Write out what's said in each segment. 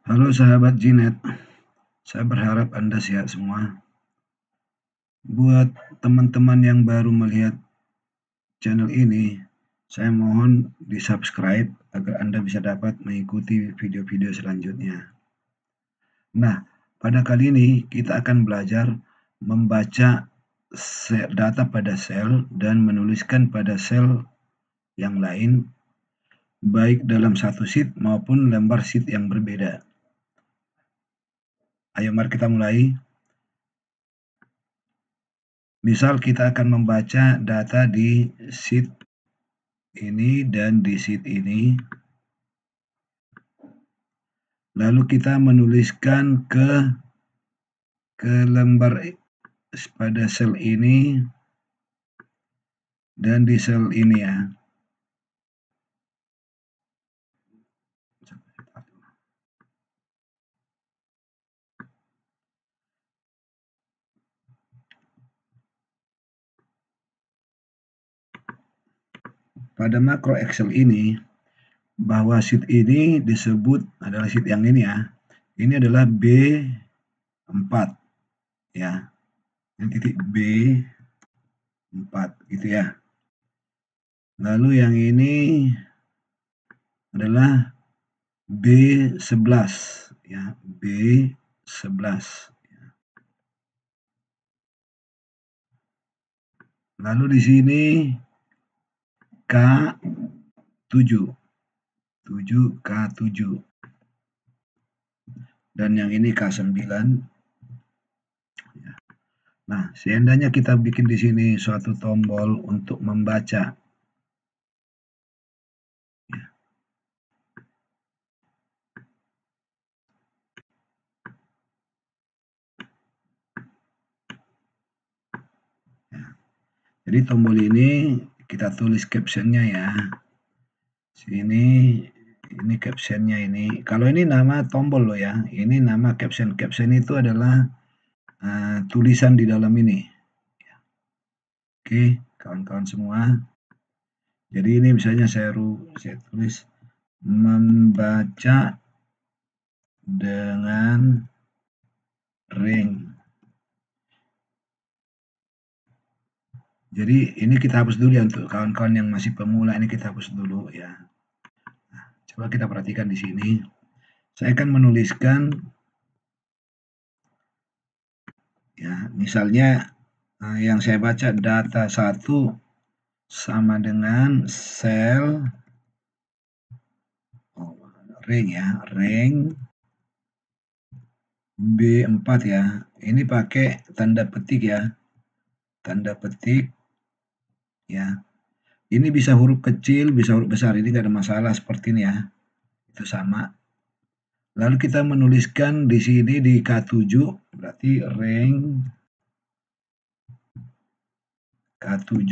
Halo sahabat Jinet, saya berharap Anda sehat semua. Buat teman-teman yang baru melihat channel ini, saya mohon di-subscribe agar Anda bisa dapat mengikuti video-video selanjutnya. Nah, pada kali ini kita akan belajar membaca data pada sel dan menuliskan pada sel yang lain, baik dalam satu sheet maupun lembar sheet yang berbeda. Ayo mari kita mulai. Misal kita akan membaca data di sheet ini dan di sheet ini. Lalu kita menuliskan ke lembar pada sel ini dan di sel ini ya. Pada makro Excel ini, bahwa sheet ini disebut adalah sheet yang ini ya. Ini adalah B4 ya. Ini titik B4 gitu ya. Lalu yang ini adalah B11 ya, B11. Lalu di sini K7, 7K7. Dan yang ini K9. Nah, seandainya kita bikin di sini suatu tombol untuk membaca. Jadi tombol ini kita tulis captionnya ya. Sini ini captionnya ini. Kalau ini nama tombol loh ya. Ini nama caption. Caption itu adalah tulisan di dalam ini. Oke, kawan-kawan semua. Jadi ini misalnya saya tulis membaca dengan ring. Jadi ini kita hapus dulu ya untuk kawan-kawan yang masih pemula, ini kita hapus dulu ya. Nah, coba kita perhatikan di sini. Saya akan menuliskan ya, misalnya yang saya baca data 1 sama dengan sel ring ya, ring B4 ya. Ini pakai tanda petik ya. Tanda petik ya. Ini bisa huruf kecil, bisa huruf besar. Ini tidak ada masalah seperti ini ya. Itu sama. Lalu kita menuliskan di sini di K7 berarti rank K7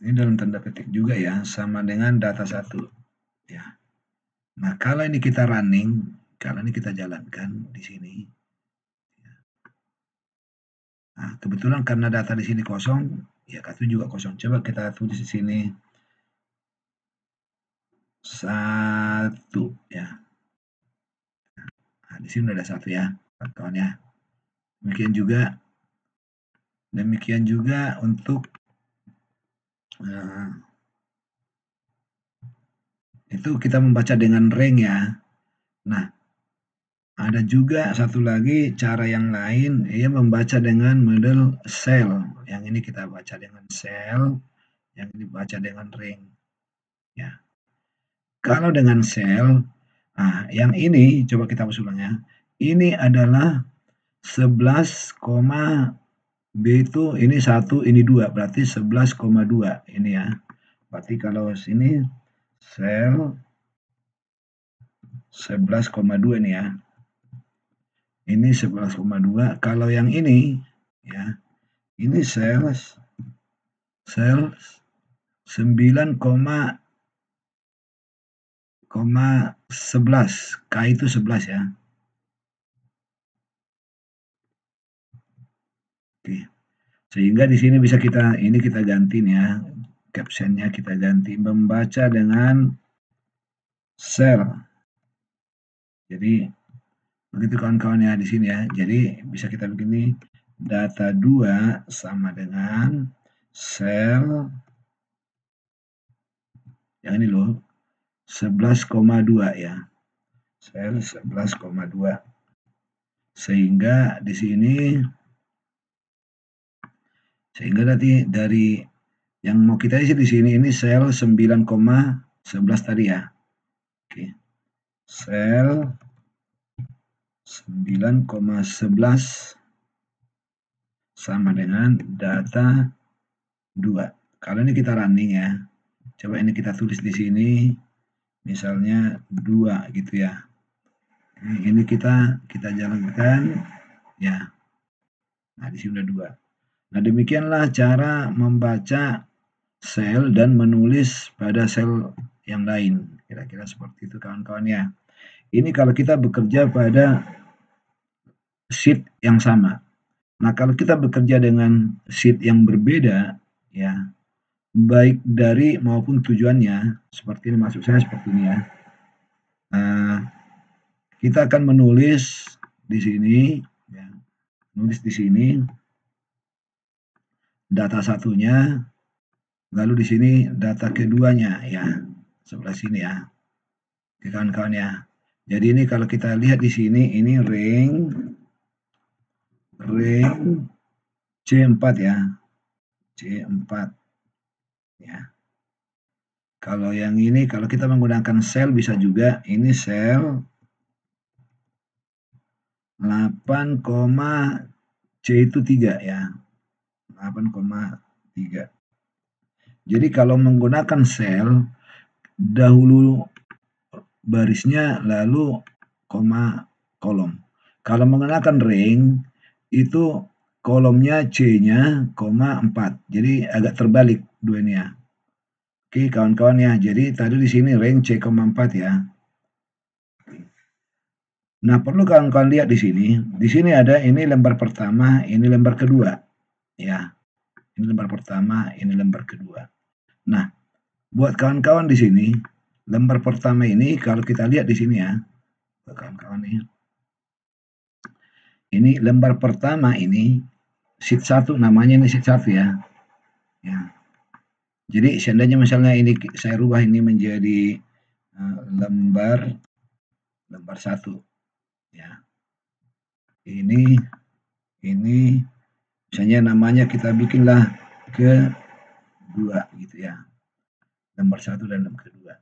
ini dalam tanda petik juga ya, sama dengan data 1 ya. Nah, kalau ini kita running, kalau ini kita jalankan di sini. Nah, kebetulan karena data di sini kosong, ya K7 juga kosong. Coba kita tulis di sini 1 ya. Nah, di sini ada 1 ya, kawan ya. Demikian juga untuk itu kita membaca dengan rank ya. Nah, ada juga satu lagi cara yang lain, ia membaca dengan model cell. Yang ini kita baca dengan cell, yang ini baca dengan ring. Ya. Kalau dengan cell, nah yang ini coba kita hapus ulang ya. Ini adalah 11, B itu ini 1, ini 2, berarti 11,2 ini ya. Berarti kalau sini sel 11,2 ini ya. Ini 11,2. Kalau yang ini ya, ini sel 9,11. K itu 11 ya. Oke. Sehingga di sini bisa kita ganti nih ya. Captionnya kita ganti membaca dengan sel Jadi begitu kawan-kawan ya di sini ya. Jadi bisa kita begini, data 2 sama dengan sel yang ini loh, 11,2 ya. Sel 11,2. Sehingga di sini nanti dari yang mau kita isi di sini ini sel 9,11 tadi ya. Oke. Sel 9,11 sama dengan data 2. Kalau ini kita running ya. Coba ini kita tulis di sini misalnya 2 gitu ya. Ini kita jalankan ya. Nah, di sini udah 2. Nah, demikianlah cara membaca sel dan menulis pada sel yang lain. Kira-kira seperti itu kawan-kawan ya. Ini kalau kita bekerja pada sheet yang sama. Nah, kalau kita bekerja dengan sheet yang berbeda, ya, baik dari maupun tujuannya, seperti ini maksud saya seperti ini ya. Kita akan menulis di sini, ya, nulis di sini data satunya, lalu di sini data keduanya, ya, sebelah sini ya, kawan-kawan ya. Jadi ini kalau kita lihat di sini, ini ring C4 ya, C4 ya. Kalau yang ini kalau kita menggunakan sel bisa juga ini sel 8, C itu 3 ya. 8,3. Jadi kalau menggunakan sel dahulu barisnya lalu koma kolom. Kalau menggunakan ring itu kolomnya C-nya, 4. Jadi agak terbalik dua ini ya. Oke, kawan-kawan ya. Jadi tadi di sini ring C,4 ya. Nah, perlu kawan-kawan lihat di sini. Di sini ada ini lembar pertama, ini lembar kedua. Ya. Ini lembar pertama, ini lembar kedua. Nah, buat kawan-kawan di sini, lembar pertama ini kalau kita lihat di sini ya. Kawan-kawan ini. Ini lembar pertama ini sheet 1 namanya ini sheet 1 ya. Ya. Jadi seandainya misalnya ini saya rubah ini menjadi lembar 1 ya. Ini misalnya namanya kita bikinlah kedua gitu ya. Lembar 1 dan lembar kedua.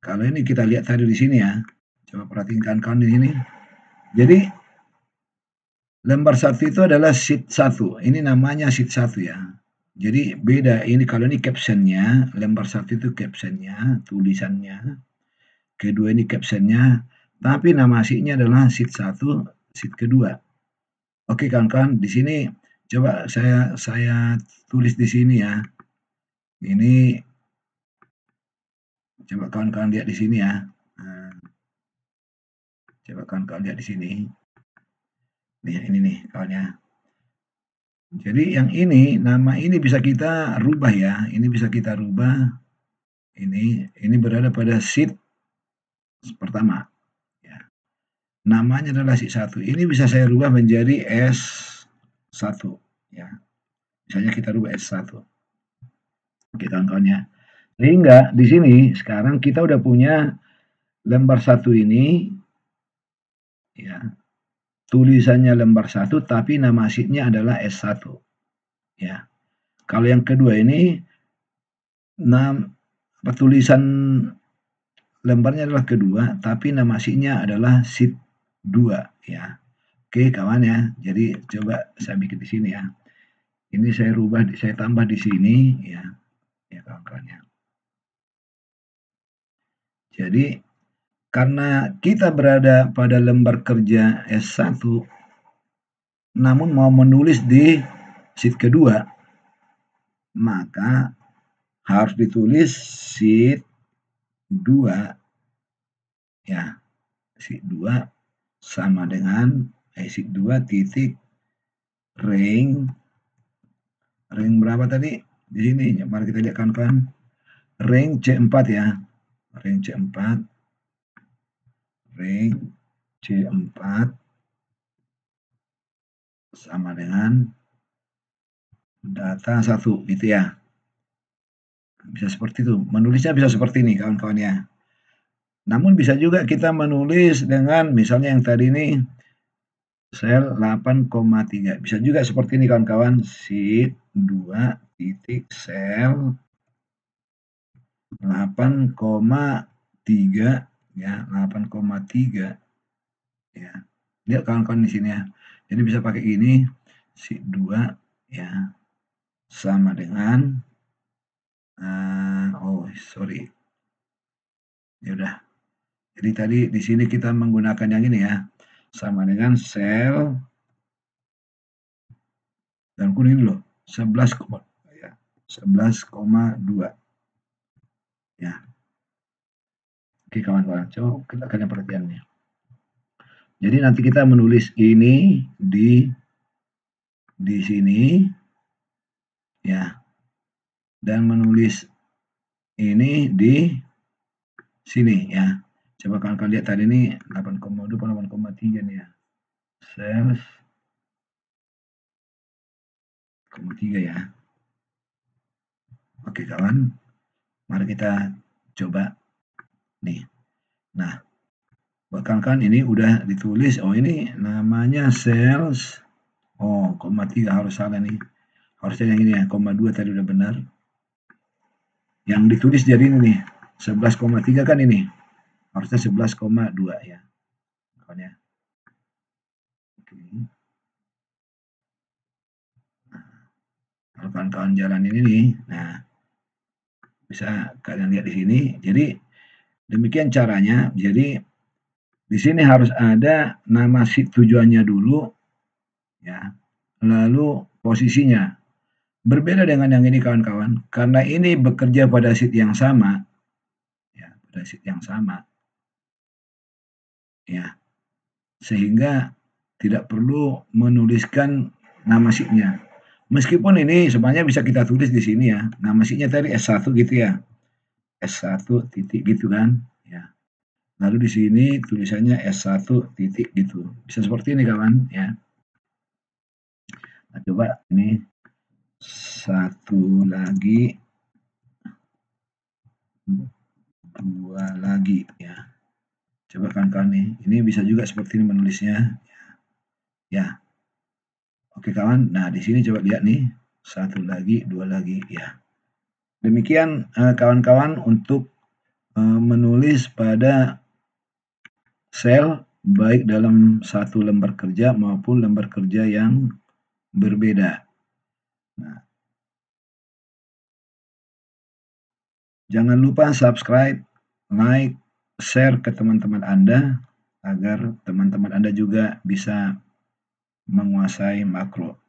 Kalau ini kita lihat tadi di sini ya. Coba perhatikan kawan di sini. Jadi lembar 1 itu adalah sheet 1. Ini namanya sheet 1 ya. Jadi beda ini kalau ini captionnya, lembar 1 itu captionnya, tulisannya. Kedua ini captionnya, tapi nama sheet-nya adalah sheet 1, sheet kedua. Oke kawan-kawan, di sini coba saya tulis di sini ya. Ini coba kawan-kawan lihat di sini ya. Coba kawan-kawan lihat di sini. Nih, ini nih kawan ya. Jadi yang ini, nama ini bisa kita rubah ya. Ini bisa kita rubah. Ini berada pada sheet pertama. Ya. Namanya adalah sheet 1. Ini bisa saya rubah menjadi S1. Ya. Misalnya kita rubah S1. Oke kawan-kawan ya. Sehingga di sini sekarang kita udah punya lembar 1 ini. Ya. Tulisannya lembar 1 tapi nama sheet-nya adalah S1. Ya. Kalau yang kedua ini tulisan lembarnya adalah kedua tapi nama sheet-nya adalah sheet 2 ya. Oke kawan ya. Jadi coba saya bikin di sini ya. Ini saya rubah, saya tambah di sini ya. Ya kawan-kawan ya. Jadi karena kita berada pada lembar kerja S1 namun mau menulis di sheet kedua, maka harus ditulis sheet 2 ya. Sheet 2 sama dengan sheet 2 titik ring berapa tadi? Di sini, mari kita lihat kawan-kawan. Ring C4 ya. Ring C4. Ring C4 sama dengan data 1 gitu ya. Bisa seperti itu, menulisnya bisa seperti ini kawan-kawan ya. Namun bisa juga kita menulis dengan misalnya yang tadi ini sel 8,3, bisa juga seperti ini kawan-kawan, sheet 2 titik sel 8,3 ya, 8,3 ya. Lihat kawan-kawan di sini ya. Jadi bisa pakai ini sheet 2 ya sama dengan oh sorry. Ya udah. Jadi tadi di sini kita menggunakan yang ini ya. Sama dengan sel dan kuning loh 11, ya 11,2 ya. Oke kawan-kawan, coba kita akan perhatiannya. Jadi nanti kita menulis ini di sini ya, dan menulis ini di sini ya. Coba kawan-kawan lihat tadi ini 8,2 8,3 nih ya. Sel 8,3 ya. Oke kawan, mari kita coba nih. Nah, buat kawan-kawan ini udah ditulis, oh ini namanya sales, oh 0,3 harus salah nih. Harusnya yang ini ya, 0,2 tadi udah benar. Yang ditulis jadi ini nih, 11,3 kan ini. Harusnya 11,2 ya. Kawan ya. Oke. Nah, kalau kawan-kawan jalan ini nih, nah bisa kalian lihat di sini. Jadi demikian caranya. Jadi di sini harus ada nama sheet tujuannya dulu ya. Lalu posisinya. Berbeda dengan yang ini kawan-kawan, karena ini bekerja pada sheet yang sama, ya, pada sheet yang sama, ya, sehingga tidak perlu menuliskan nama sheet-nya. Meskipun ini sebenarnya bisa kita tulis di sini ya, nama sheet-nya tadi S1 gitu ya, S1 titik gitu kan, ya. Lalu di sini tulisannya S1 titik gitu, bisa seperti ini kawan, ya. Nah, coba ini satu lagi, dua lagi ya. Coba kawan-kawan nih, ini bisa juga seperti ini menulisnya. Ya. Oke kawan, nah di sini coba lihat nih, satu lagi, dua lagi ya. Demikian kawan-kawan untuk menulis pada sel baik dalam satu lembar kerja maupun lembar kerja yang berbeda. Nah, jangan lupa subscribe, like, share ke teman-teman Anda agar teman-teman Anda juga bisa menguasai makro.